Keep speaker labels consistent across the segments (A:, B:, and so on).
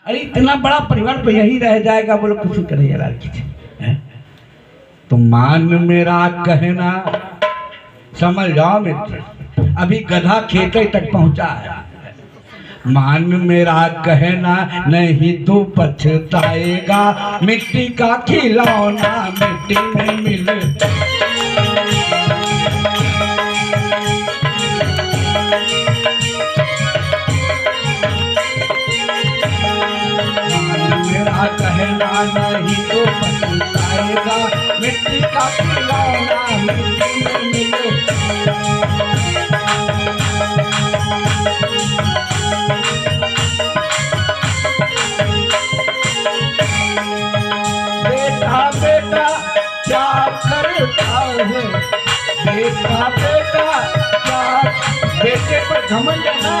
A: अरे इतना बड़ा परिवार तो यही रह जाएगा, बोलो कुछ करे यार किसी। तो मान मेरा कहना, समझ जाओ मित्र, अभी गधा खेते तक पहुंचा है। मान मेरा कहना नहीं तो पछताएगा, मिट्टी का खिलौना मिट्टी में मिलता। मेरा कहना नहीं तो पछताएगा, मिट्टी का खिलौना मिट्टी में मिलता। बेटा बेटा क्या करता है, बेटा बेटा क्या, बेटे पर घमंड है ना,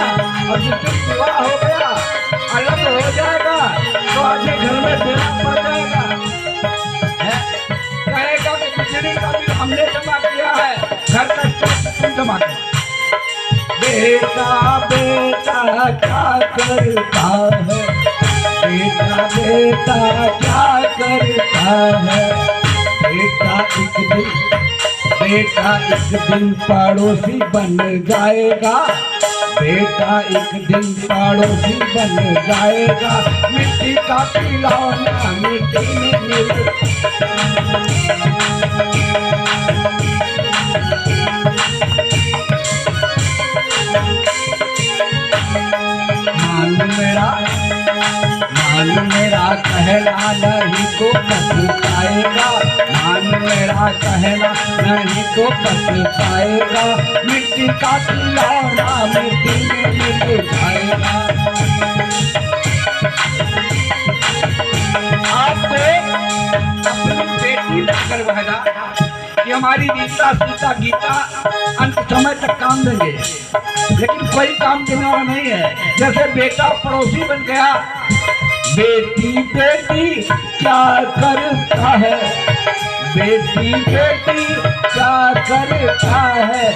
A: और जिससे विवाह हो गया अलग हो जाएगा तो अपने घर में देना पड़ जाएगा। कहेगा कि बिजली का बिल हमने जमा किया है, घर का तुम जमा करो। बेटा बेटा क्या करता है, बेटा बेटा क्या करता है। बेटा एक दिन पड़ोसी बन जाएगा, बेटा एक दिन पड़ोसी बन जाएगा, मिट्टी का खिलौना मिट्टी में मिलता। मान मेरा कहना नहीं तो पछताएगा, मान मेरा कहना नहीं तो पछताएगा, मिट्टी का खिलौना मिट्टी में मिल जाएगा। आपको अपनी बेटी लेकर बहना कि हमारी रीता सीता गीता अंत समय तक काम देंगे, लेकिन कोई काम देने वाला नहीं है। जैसे बेटा पड़ोसी बन गया, बेटी बेटी क्या करता है, बेटी बेटी क्या करता है।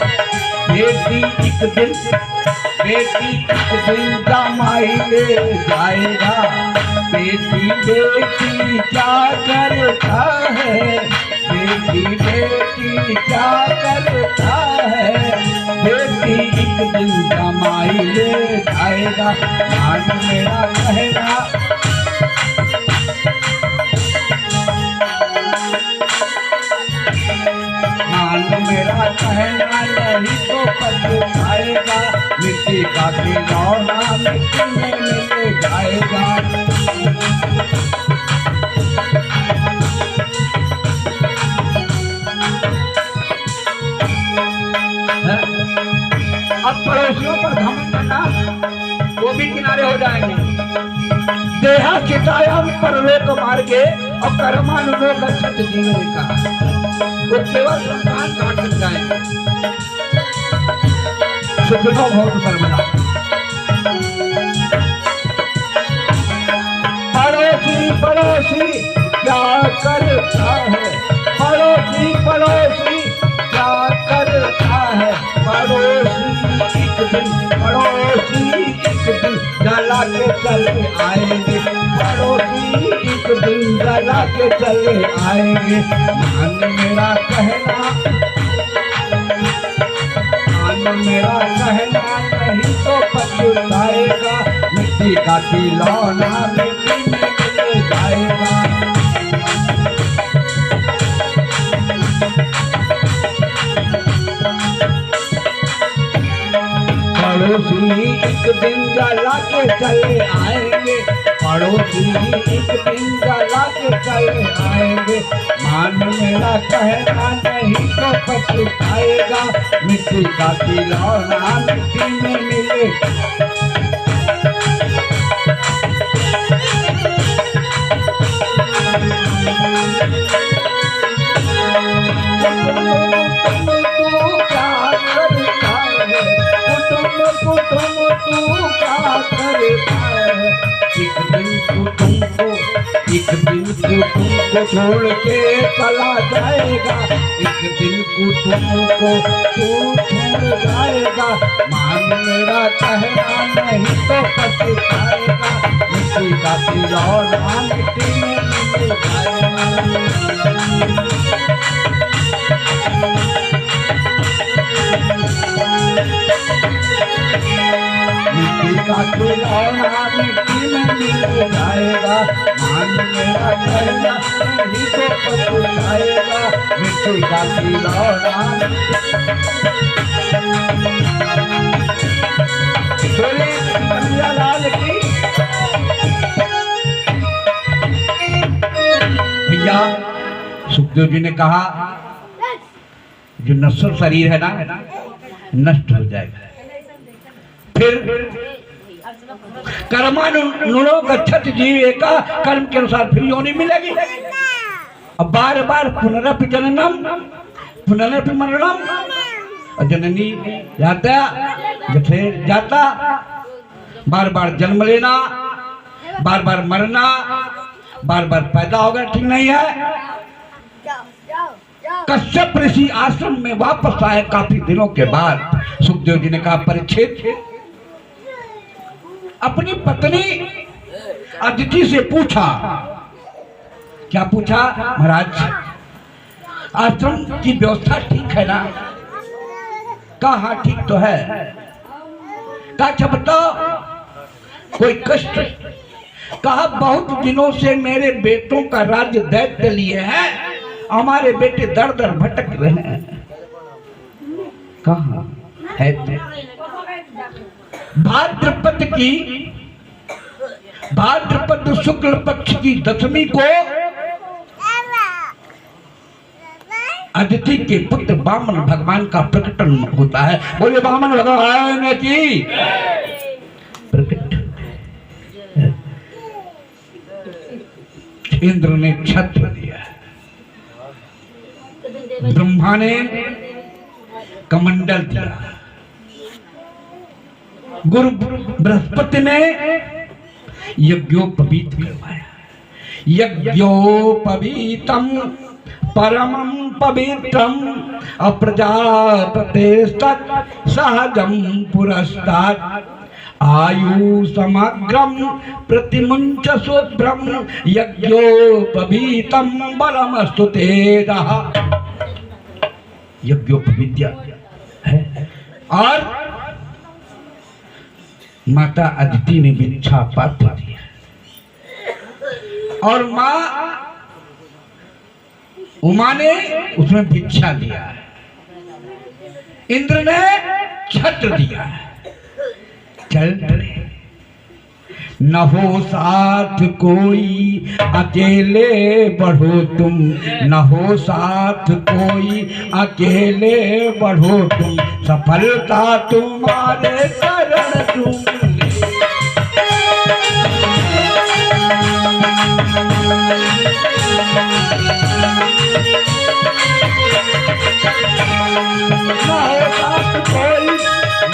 A: बेटी एक दिन कमाई ले जाएगा, बेटी बेटी क्या करता है, बेटी बेटी क्या करता है। बेटी एक दिन कमाई ले जाएगा, मान मेरा कहना, मान मेरा कहना नहीं तो पछताएगा, मिट्टी का खिलौना मिट्टी में मिल जाएगा। अब पड़ोसियों पर घमंड करना, वो भी किनारे हो जाएंगे। देहा चिताया पर लोक मार के और कर्मानुलोक का सत जीवन का, वो केवल संतान काट कर जाएंगे। सुखनो भव सर्वदा। पड़ोसी पड़ोसी क्या करता है, पड़ोसी पड़ोसी क्या करता है। पड़ोसी एक दिन जला के चले आएंगे, पड़ोसी एक दिन जला के चले आएंगे। मान मेरा कहना, मान मेरा कहना नहीं तो पछताएगा, मिट्टी का खिलौना मिट्टी में मिल जाएगा। पड़ोसी एक दिन जला के चले आएंगे, पड़ोसी एक दिन जला के चले आएंगे। मान मेरा कहना नहीं तो पछताएगा, मिट्टी का खिलौना मिट्टी में मिलेगा। एक दिन तुमको को छोड़ के चला जाएगा, एक दिन कुटुंब को तू छोड़ जाएगा, मान मेरा कहना नहीं तो पछताएगा, मिट्टी का तिलौना मिट्टी में मिल जाएगा। मिट्टी का तिलौना मिट्टी में मिल जाएगा, मान मेरा कहना नहीं तो पछताएगा, मिट्टी का तिलौना। बोले कन्हैया लाल की। भैया सुखदेव जी ने कहा जो नश्वर शरीर है ना नष्ट हो जाएगा, फिर कर्मानुनो गच्छति जीव का, कर्म के अनुसार फिर योनि मिलेगी। अब बार बार पुनरपि जननम पुनरपि मरणम, जननी जाता जैसे जाता, बार बार जन्म लेना, बार बार मरना, बार बार पैदा होगा, ठीक नहीं है। कश्यप ऋषि आश्रम में वापस आए काफी दिनों के बाद। सुखदेव जी ने कहा परीक्षित, अपनी पत्नी अदिति से पूछा, क्या पूछा महाराज, आश्रम की व्यवस्था ठीक है ना? कहा हाँ ठीक तो है। कहा अच्छा बताओ कोई कष्ट? कहा बहुत दिनों से मेरे बेटों का राज्य दैत्य लिए हैं, हमारे बेटे दर दर भटक रहे हैं। कहा है भाद्रपद शुक्ल पक्ष की दशमी को अदिति के पुत्र वामन भगवान का प्रकटन होता है। बोले वामन भगवान की प्रकट। इंद्र ने छत्र दिया, ब्रह्मा ने कमंडल दिया, गुरु बृहस्पति ने यज्ञोपवीत करवाया। यज्ञोपवीतम परमं पवित्रम अप्रजापतेस्तत् सहजं पुरस्तात् आयु समग्रम प्रतिमुंच शुभ्रम यज्ञोपवीतम बलमस्तु तेजः। यज्ञोपवीत है। और माता अदिति ने भिक्षा पात्र दिया और माँ उमा ने उसमें भिक्षा लिया, इंद्र ने छत्र दिया। चल पड़े। न हो साथ कोई अकेले बढ़ो तुम, न हो साथ कोई अकेले बढ़ो तुम, सफलता तुम्हारे शरण तुम।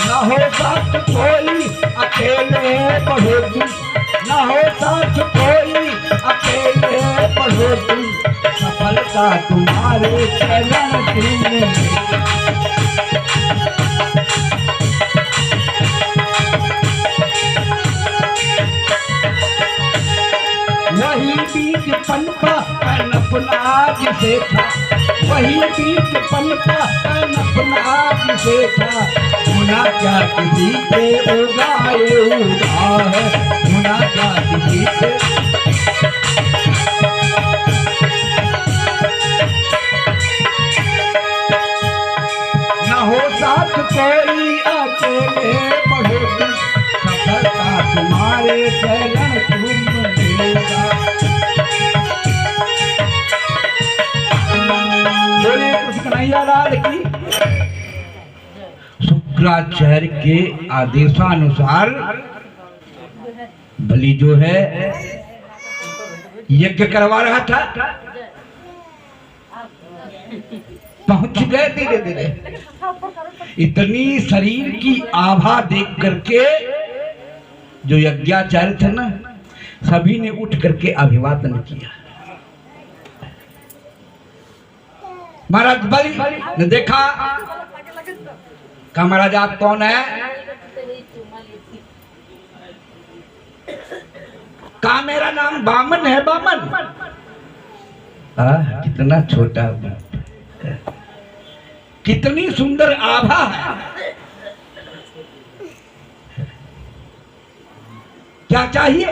A: न हो साथ कोई अकेले बढ़ो तुम, न हो साथ कोई अकेले बढ़ो तुम, सफलता तुम्हारे चरण तुम। वही बीज पनपा पनपना जिसे था, वही बीज पनपा पनपना जिसे था, होना क्या किसी के उगाए उगा है, होना क्या किसी के। न हो साथ कोई अकेले बढ़ो तुम, सफलता तुम्हारे चरण तुम मिलेगा। बोले कृष्ण कन्हैया लाल की। शुक्राचार्य के आदेशानुसार बलि जो है यज्ञ करवा रहा था, पहुंच गए धीरे धीरे। इतनी शरीर की आभा देख करके जो यज्ञाचार्य थे ना, सभी ने उठ करके अभिवादन किया। महाराज बलि ने देखा, कहा महाराज आप कौन है? कहा मेरा नाम बामन है। बामन कितना छोटा, कितनी सुंदर आभा है। क्या चाहिए?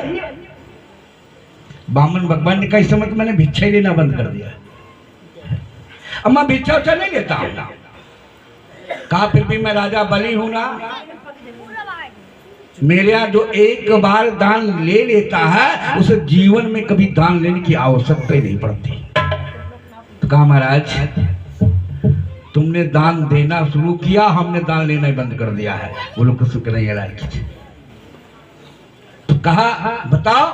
A: बामन भगवान ने कहा इस समय तो मैंने भिक्षा ही लेना बंद कर दिया, अब मैं भिक्षा उच्छा नहीं लेता हूं। कहा फिर भी मैं राजा बलि हूं ना, मेरे यहाँ जो एक बार दान ले लेता है उसे जीवन में कभी दान लेने की आवश्यकता ही नहीं पड़ती। तो कहा महाराज तुमने दान देना शुरू किया, हमने दान लेना ही बंद कर दिया है। बोलो कुछ शुक्र नहीं है। तो कहा बताओ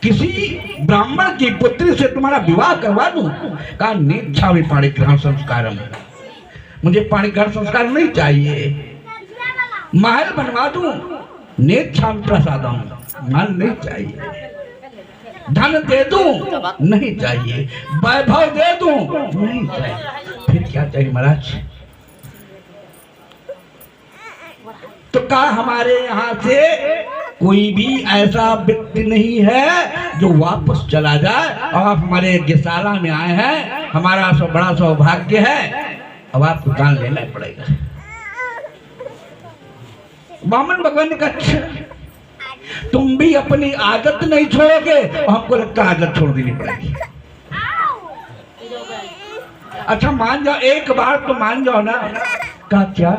A: किसी ब्राह्मण की पुत्री से तुम्हारा विवाह करवा दूं? कहा नेच्छामि पाणिग्रहण संस्कारम, मुझे पाणिग्रहण संस्कार नहीं चाहिए। महल बनवा दूं? नेच्छामि प्रसादम, महल नहीं चाहिए। धन दे दूं? नहीं चाहिए। वैभव दे दूं? नहीं चाहिए। फिर क्या चाहिए महाराज? तो कहा हमारे यहाँ से कोई भी ऐसा व्यक्ति नहीं है जो वापस चला जाए, और आप हमारे यज्ञशाला में आए हैं, हमारा बड़ा सौभाग्य है, अब आपको दान लेना पड़ेगा। बामन भगवान ने कहा अच्छा तुम भी अपनी आदत नहीं छोड़ोगे, और हमको लगता है आदत छोड़ देनी पड़ेगी। अच्छा मान जाओ, एक बार तो मान जाओ ना। कहा क्या?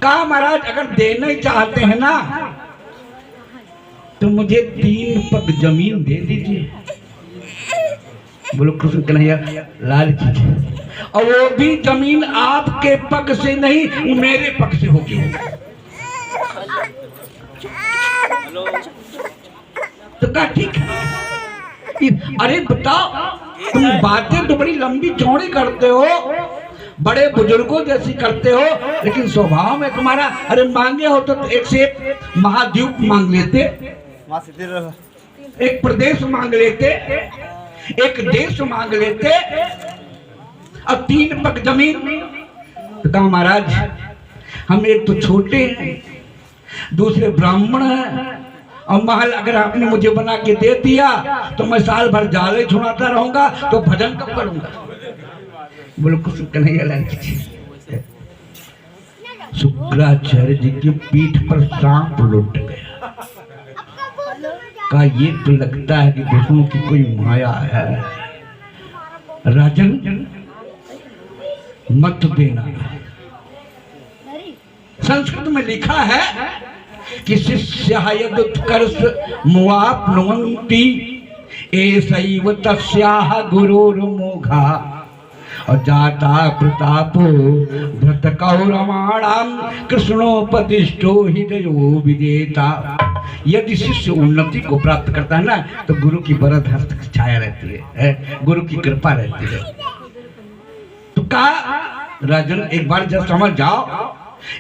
A: कहा महाराज अगर देना ही चाहते हैं ना तो मुझे 3 पग जमीन दे दीजिए। बोलो कृष्ण कन्हैया लाल की, और वो भी जमीन आपके पग से नहीं मेरे पग से होगी। तो कहा ठीक है। अरे बताओ तुम बातें तो बड़ी लंबी चौड़ी करते हो, बड़े बुजुर्गों जैसी करते हो, लेकिन स्वभाव में तुम्हारा, अरे मांगे हो तो एक से एक महाद्वीप मांग लेते, एक प्रदेश मांग लेते, एक देश मांग लेते, अब 3 पग जमीन। तो कहा महाराज हम एक तो छोटे हैं, दूसरे ब्राह्मण हैं, और महल अगर आपने मुझे बना के दे दिया तो मैं साल भर जाले छुड़ाता रहूंगा, तो भजन कब करूंगा? बोलो कुछ कन्हैया लाल की। शुक्राचार्य जी की पीठ पर सांप लुट गया। कहा ये तो लगता है कि विष्णु की कोई माया है। राजन मत देना। संस्कृत में लिखा है कि शिष्य यदुत्कर्ष मुआप्नुवन्ति एसैव तस्याः गुरुर्मोघा, और जाता प्रतापो भ्रत कौरमाणाम कृष्णोपदिष्टो हृदयो विजेता। यदि शिष्य उन्नति को प्राप्त करता है ना तो गुरु की वरद हस्त छाया रहती है, गुरु की कृपा रहती है। तो कहा राजन एक बार जब समझ जाओ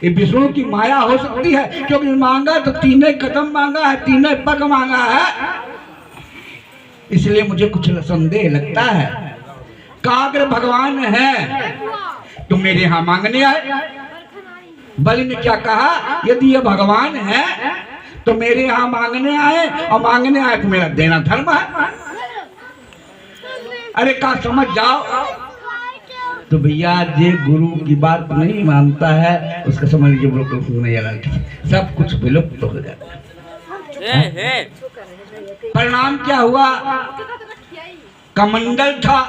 A: ये विष्णु की माया हो सकती है, क्योंकि मांगा तो 3 कदम मांगा है, 3 पग मांगा है, इसलिए मुझे कुछ संदेह लगता है। काग्र भगवान है तो मेरे यहाँ मांगने आए। बलि ने क्या कहा? यदि ये भगवान है तो मेरे यहाँ मांगने आए, और मांगने आए तो मेरा देना धर्म है। अरे कहा समझ जाओ। तो भैया ये गुरु की बात नहीं मानता है उसका समझ लीजिए बिल्कुल नहीं आ रहा, सब कुछ विलुप्त हो जाता है। परिणाम क्या हुआ? कमंडल था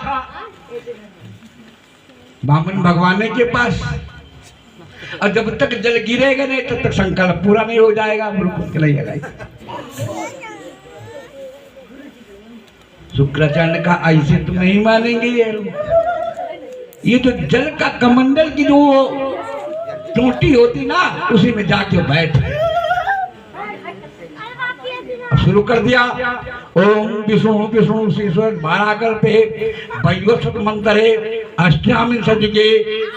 A: बामन भगवान के पास, और जब तक जल गिरेगा नहीं तब तक संकल्प पूरा नहीं हो जाएगा। शुक्राचार्य ने कहा ऐसे तो नहीं मानेंगे ये तो जल का कमंडल की जो चोटी होती ना उसी में जाके बैठ। शुरू कर दिया ओम विष्णु विष्णु शीश्वर भाराकर पे वैवस्वत मंत्रे अष्टामी सजुगे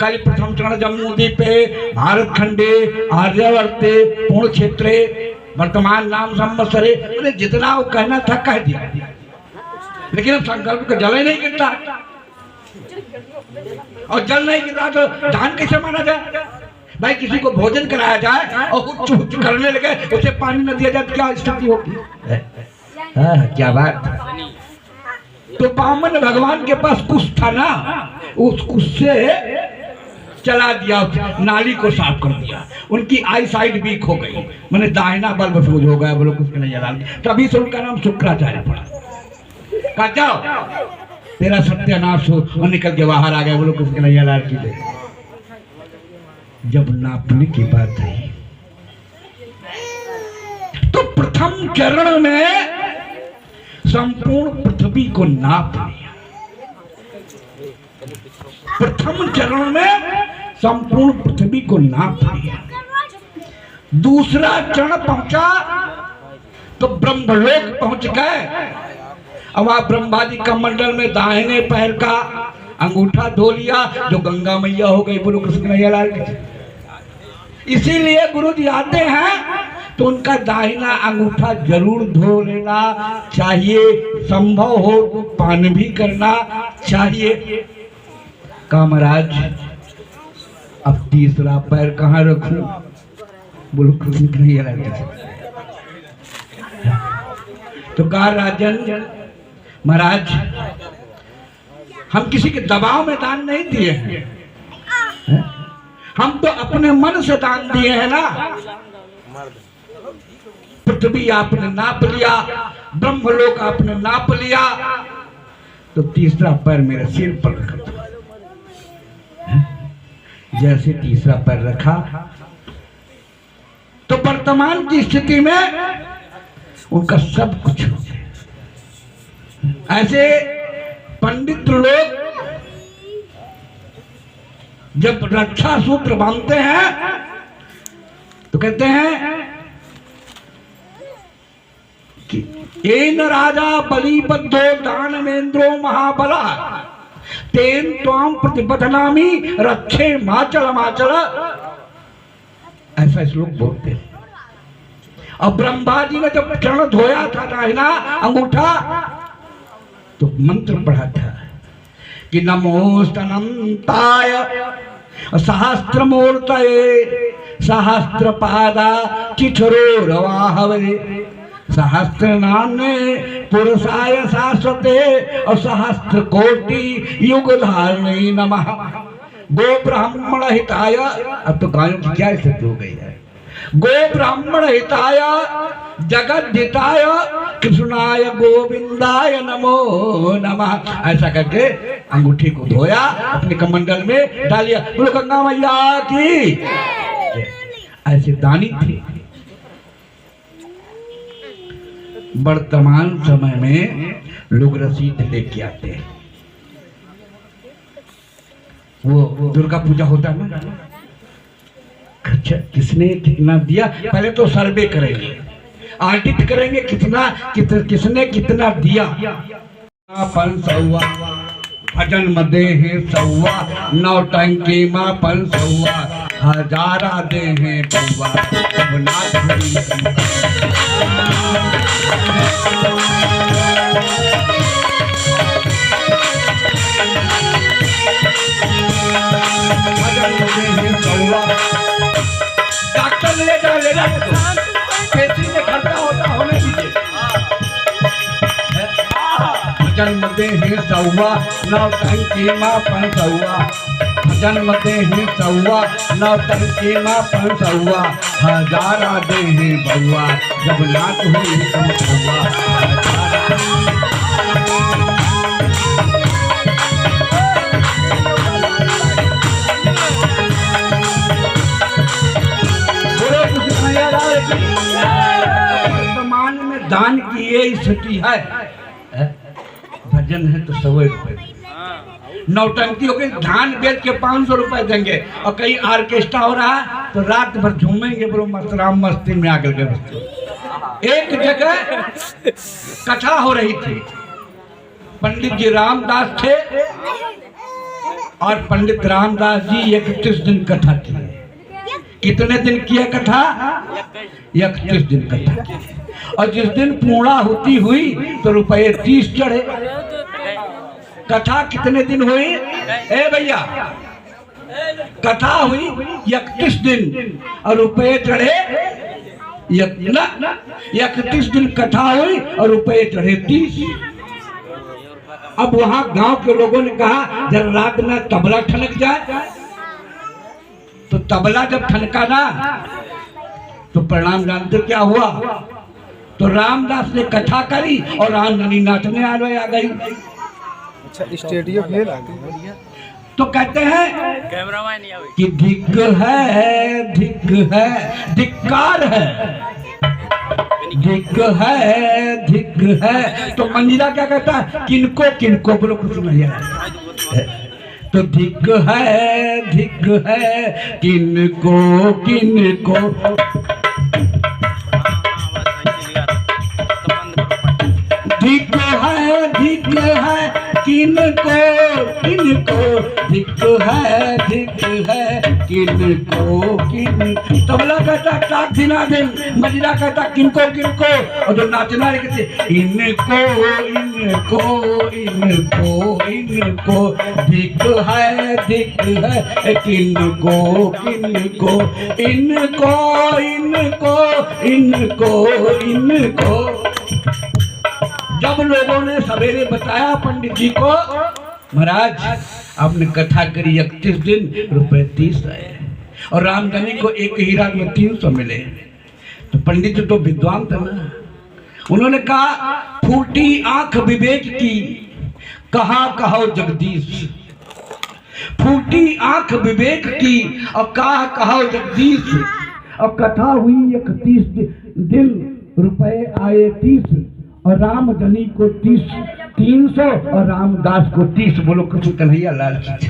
A: कल प्रथम चरण जम्मू द्वीपे भारत खंडे आर्यवर्ते पूर्ण क्षेत्रे वर्तमान नाम संवत्सरे, जितना वो कहना था कह दिया। लेकिन अब संकल्प का जल ही नहीं गिरता, और जल नहीं गिरता तो दान कैसे माना जाए? भाई किसी को भोजन कराया जाए और हुच्च हुच्च करने लगे, उसे पानी न दिया जाए तो क्या स्थिति होगी? क्या बात। तो बामन भगवान के पास कुछ था ना, उस कुछ से चला दिया, नाली को साफ कर दिया, उनकी आई साइड वीक हो गई, मैंने दाहिना बल बसूज हो गया, बोलो कुछ नहीं जला, तभी से उनका नाम शुक्राचार्य पड़ा। कहा जाओ तेरा सत्यानाश हो, और निकल के बाहर आ गया, बोलो कुछ नहीं जला की दे। जब नापने की बात आई तो प्रथम चरण में संपूर्ण पृथ्वी को नाप लिया। प्रथम चरण में संपूर्ण पृथ्वी को नाप लिया। दूसरा चरण पहुंचा तो ब्रह्मलोक पहुंच गए। अब आप ब्रह्मा जी का मंडल में दाहिने पैर का अंगूठा धो लिया, जो गंगा मैया हो गई, बोलो कृष्ण मैया लाल। इसीलिए गुरु जी आते हैं तो उनका दाहिना अंगूठा जरूर धो लेना चाहिए, संभव हो तो पान भी करना चाहिए। कामराज अब तीसरा पैर कहाँ रखूं, बोलो कृष्ण नहीं है। तो कहा राजन महाराज हम किसी के दबाव में दान नहीं दिए हैं, हम तो अपने मन से दान दिए हैं ना। पृथ्वी आपने नाप लिया, ब्रह्मलोक आपने नाप लिया, तो तीसरा पैर मेरे सिर पर रखा। जैसे तीसरा पैर रखा तो वर्तमान की स्थिति में उनका सब कुछ हो गया। ऐसे पंडित लोग जब रक्षा सूत्र बांधते हैं तो कहते हैं कि एन राजा बलिबद्धो दानवेंद्रो महाबला तेन त्वाम प्रतिबद्धनामि रक्षे माचल माचल, ऐसा श्लोक बोलते हैं। और ब्रह्मा जी ने जब चरण धोया था दाहिना अंगूठा तो मंत्र पढ़ा था कि नमोस्तनंताय सहस्त्रमूर्तये सहस्त्रपादा चिथुरोरवाहवे सहस्त्र नाम्ने पुरुषाय शाश्वते और सहस्त्र कोटि युग धारणे नमः। गो ब्राह्मण हिताय, अब तो गायों की क्या स्थिति हो गई है, गो ब्राह्मण हिताय जगत हिताय कृष्णाय गोविंदाय नमो नमः। ऐसा करके अंगूठी को धोया, अपने कमंडल में डालिया, बोलो गंगा मैया की। ऐसे दानी थे। वर्तमान समय में लोग रसीद लेके आते हैं, वो दुर्गा पूजा होता है ना, अच्छा किसने कितना दिया, पहले तो सर्वे करेंगे, ऑडिट करेंगे किसने कितना दिया। पन सौवा भजन मदे है सौवा, नौटंकी माँ पन सौवा, हजारा दे हैं बउवा, सब नाथ डॉक्टर ले जा पेशी में खर्चा होने दीजिए। जन्म दे ही सौवा नौटंकी माँ पन सौवा, जन्म दे ही सौवा नौटंकी माँ पन सौवा, हजारा दे ही बउआ, जब नाथ हुई तुम सौवा। वर्तमान में दान की ये स्थिति है, भजन है तो 100 रुपए, नौटंकी हो गई, धान बेच के 500 रुपए देंगे, और कहीं ऑर्केस्ट्रा हो रहा है तो रात भर झूमेंगे, बोलो मस्तराम मस्ती में आकर के बस्ती। एक जगह कथा हो रही थी, पंडित जी रामदास थे और पंडित रामदास जी 31 दिन कथा की। कितने दिन किया कथा? 31 दिन कथा की। और जिस दिन पूर्णाहुति हुई तो रुपये 30 चढ़े। कथा कितने दिन हुई? ए भैया, कथा हुई 31 दिन और रुपये चढ़े 31 दिन कथा हुई और रुपये चढ़े 30। अब वहां गांव के लोगों ने कहा जब रात में तबला ठनक जाए, तो तबला जब ठनका ना तो परिणाम जानते क्या हुआ? तो रामदास ने कथा करी और रामधनी नाचने आ गई।
B: अच्छा, स्टेडियो फेल आ गई।
A: तो कहते हैं कि धिक है, धिक्कार है, धिक है। तो मंजिला क्या कहता है? किनको किनको, बोलो कुछ नहीं है। तो धिक है, किनको किनको। धिक है, किनको किनको, धिक है, किनको किनको। तबला कहता टाक दिना दिन, मजिरा कहता किनको किनको, और जो नाचना है कहते इनको इनको इनको इनको। धिक है, किनको किनको, इनको इनको इनको इनको। जब लोगों ने सवेरे बताया पंडित जी को, महाराज आपने कथा करी 31 दिन, रुपए 30 आए, और रामधनी को एक हीरा में 300 मिले। तो पंडित जी तो विद्वान थे ना, उन्होंने कहा फूटी आंख विवेक की, कहा कहो जगदीश। फूटी आंख विवेक की और कहा कहो जगदीश। अब कथा हुई 31 दिन, रुपए आए 30, और रामधनी को 300 और रामदास को 30। बोलो कुछ कन्हैया लाल की।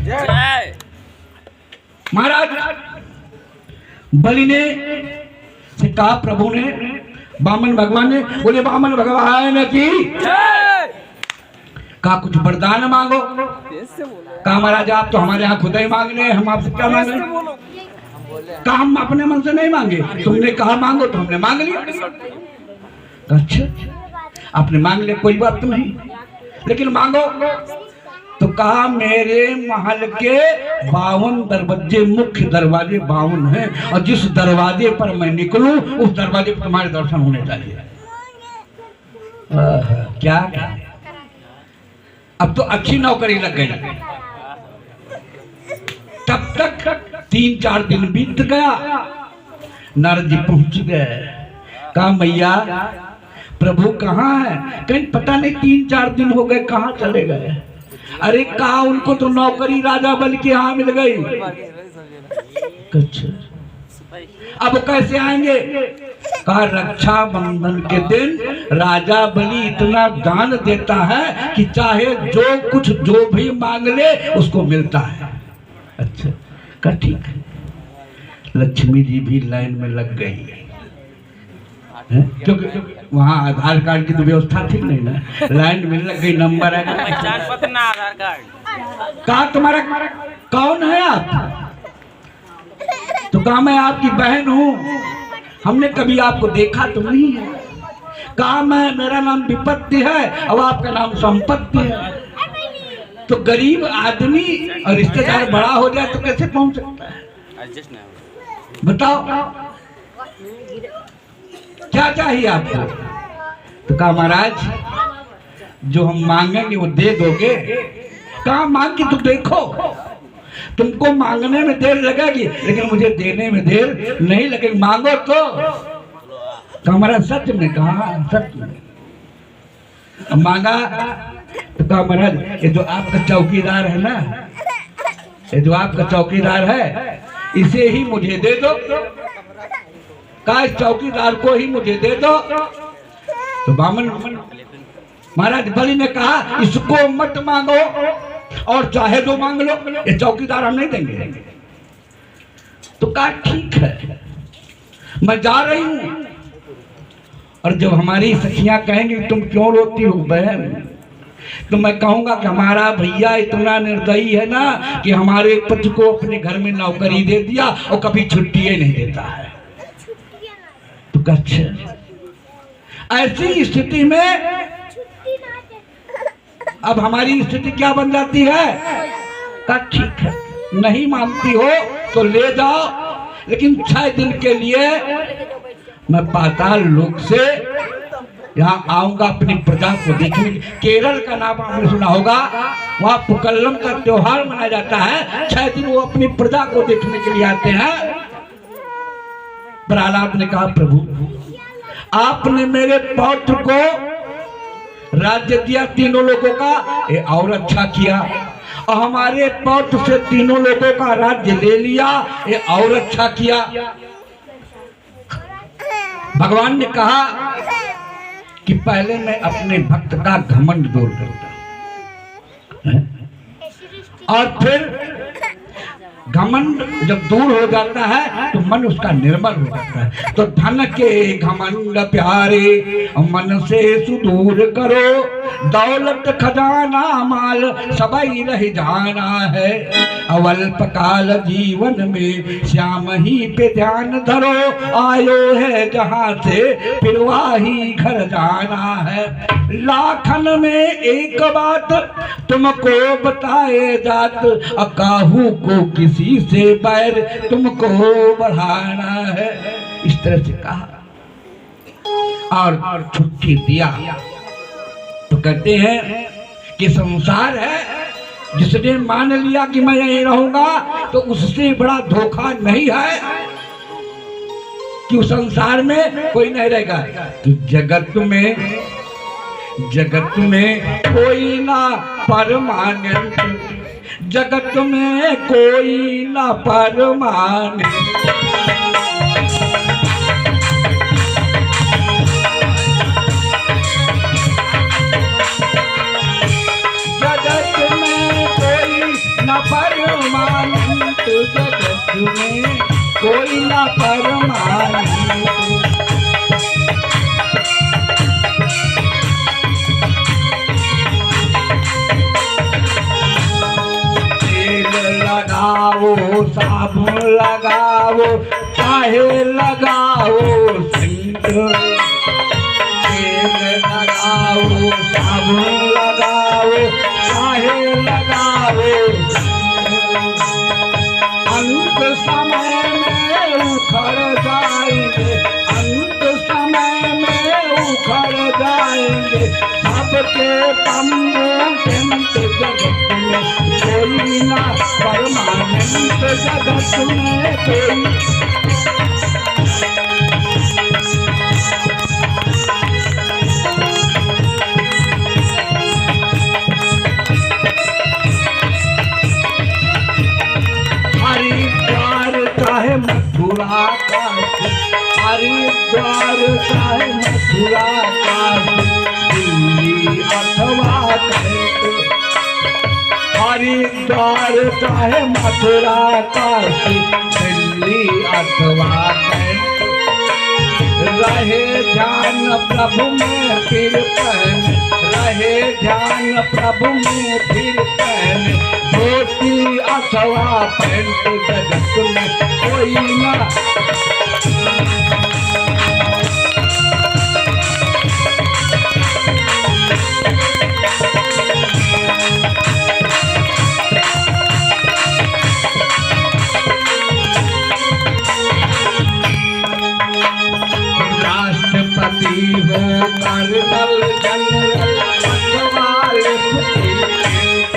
A: महाराज बलि ने से कहा, प्रभु ने, वामन भगवान ने, बोले वामन भगवान की कहा कुछ वरदान मांगो। कहा महाराज आप तो हमारे यहाँ खुदा ही मांग रहे हैं, हम आपसे क्या मांगे? कहा हम अपने मन से नहीं मांगे, तुमने कहा मांगो तो हमने मांग लिया। अच्छा आपने मांग लिया, कोई बात तो नहीं, लेकिन मांगो। तो कहा मेरे महल के 52 दरवाजे, मुख्य दरवाजे 52 हैं, और जिस दरवाजे पर मैं निकलूं उस दरवाजे पर तुम्हारे दर्शन होने चाहिए। क्या अब तो अच्छी नौकरी लग गई। तब तक 3-4 दिन बीत गया, नारद जी पहुंच गए। कहा मैया प्रभु कहाँ है? कहीं पता नहीं, 3-4 दिन हो गए, कहाँ चले गए? अरे कहा उनको तो नौकरी राजा बलि के यहाँ मिल गई। अच्छा अब कैसे आएंगे? कहा रक्षा बंधन के दिन राजा बलि इतना दान देता है कि चाहे जो भी मांग ले उसको मिलता है। अच्छा कहा ठीक है। लक्ष्मी जी भी लाइन में लग गई, क्योंकि वहाँ आधार कार्ड की तो व्यवस्था थी नहीं ना, लाइन में लग गई, नंबर है, पहचान पत्र ना आधार कार्ड। कहा तुम्हारा कौन है आप? तो कहा मैं आपकी बहन हूँ, हमने कभी आपको देखा तो नहीं है। कहा मेरा नाम विपत्ति है और आपका नाम संपत्ति है। तो गरीब आदमी और रिश्तेदार बड़ा हो जाए तो कैसे पहुंच सकता है? बताओ क्या चाहिए आपको? तो कहा महाराज जो हम मांगेंगे वो दे दोगे। कहा मांग के तो देखो, तुमको मांगने में देर लगेगी लेकिन मुझे देने में देर नहीं लगेगी, मांगो तो। कहा महाराज सच में? कहा सच में। मांगा तो कहा महाराज ये जो आपका चौकीदार है ना, ये जो आपका चौकीदार है इसे ही मुझे दे दो। कहा इस चौकीदार को ही मुझे दे दो। तो बामन महाराज बलि ने कहा इसको मत मांगो और चाहे जो मांग लो, ये चौकीदार हम नहीं देंगे। तो कहा ठीक है मैं जा रही हूं। और जब हमारी सखियां कहेंगी तुम क्यों रोती हो बहन, तो मैं कहूंगा कि हमारा भैया इतना निर्दयी है ना कि हमारे पति को अपने घर में नौकरी दे दिया और कभी छुट्टी नहीं देता है। तो अच्छा ऐसी स्थिति में अब हमारी स्थिति क्या बन जाती है? का ठीक है, नहीं मानती हो तो ले जाओ, लेकिन 6 दिन के लिए मैं पाताल लोक से यहाँ आऊंगा अपनी प्रजा को देखने। केरल का नाम आपने सुना होगा, वहाँ पुकल्लम का त्योहार मनाया जाता है। 6 दिन वो अपनी प्रजा को देखने के लिए आते हैं। प्रहलाद ने कहा, प्रभु आपने मेरे पौत्र को राज्य दिया तीनों लोगों का, ये और अच्छा किया, और हमारे पौत्र से तीनों लोगों का राज्य ले लिया, ये और अच्छा किया। भगवान ने कहा कि पहले मैं अपने भक्त का घमंड दूर करता, और फिर घमंड जब दूर हो जाता है तो मन उसका निर्मल हो जाता है। तो धन के घमंड प्यारे मन से सुदूर करो, दौलत खजाना माल सबई रह जाना है, अवल्प काल जीवन में श्याम ही पे ध्यान धरो, आयो है जहाँ से फिर वही घर जाना है। लाखन में एक बात तुमको बताए जात, काहू को किसी से बैर तुमको बढ़ाना है। इस तरह से कहा और छुट्टी दिया। तो कहते हैं कि संसार है, जिसने मान लिया कि मैं यहीं रहूंगा तो उससे बड़ा धोखा नहीं है कि उस संसार में कोई नहीं रहेगा। तो जगत में कोई ना परमानेंट, जगत में कोई ना परमानेंट, जगत में कोई ना परमानेंट, जगत में कोई ना परमानेंट। लगाओ साबुन लगाओ चाहे लगाओ सेंट, तेल लगाओ साबुन लगाओ चाहे लगाओ, अंत समय में उखड़ जाएंगे, अंत समय में उखड़ जाएंगे सबके तंबू टेंट। जगत में कोई ना परमानेंट, जगत में कोई। हरिद्वार चाहे मथुरा का, हरिद्वार चाहे मथुरा का, दिल्ली अथवा हरिद्वार चाहे मथुरा काशी, दिल्ली अथवा रहे ध्यान प्रभु में फिर पहने, रहे ध्यान प्रभु में फिर पहने, धोती अथवा पैंट। जगत में कोई ना हो कर्नल जनरल अथवा लेफ्टिनेंट,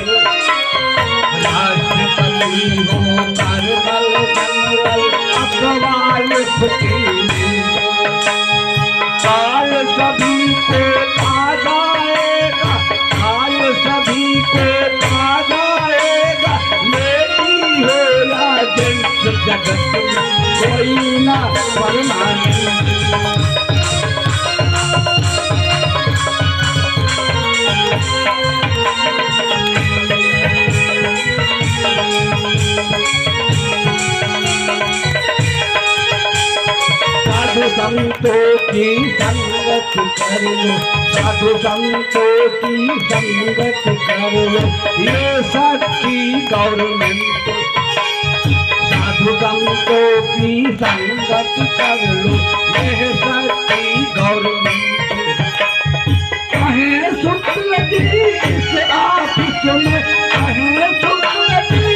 A: राष्ट्रपति हो कर्नल जनरल अथवा लेफ्टिनेंट, काल सभी को खा जाएगा, काल सभी को खा जाएगा, लेडी हो या जेंट्स। जगत में कोई ना परमानेंट, साधु संतों की संगत कर लो, साधु संतों की संगत कर लो, ये सच्ची गवर्नमेंट। साधु संतों की संगत कर लो, ये सच्ची गवर्नमेंट। कहें शुक्ल जी से आप सुन कहें शुक्ल जी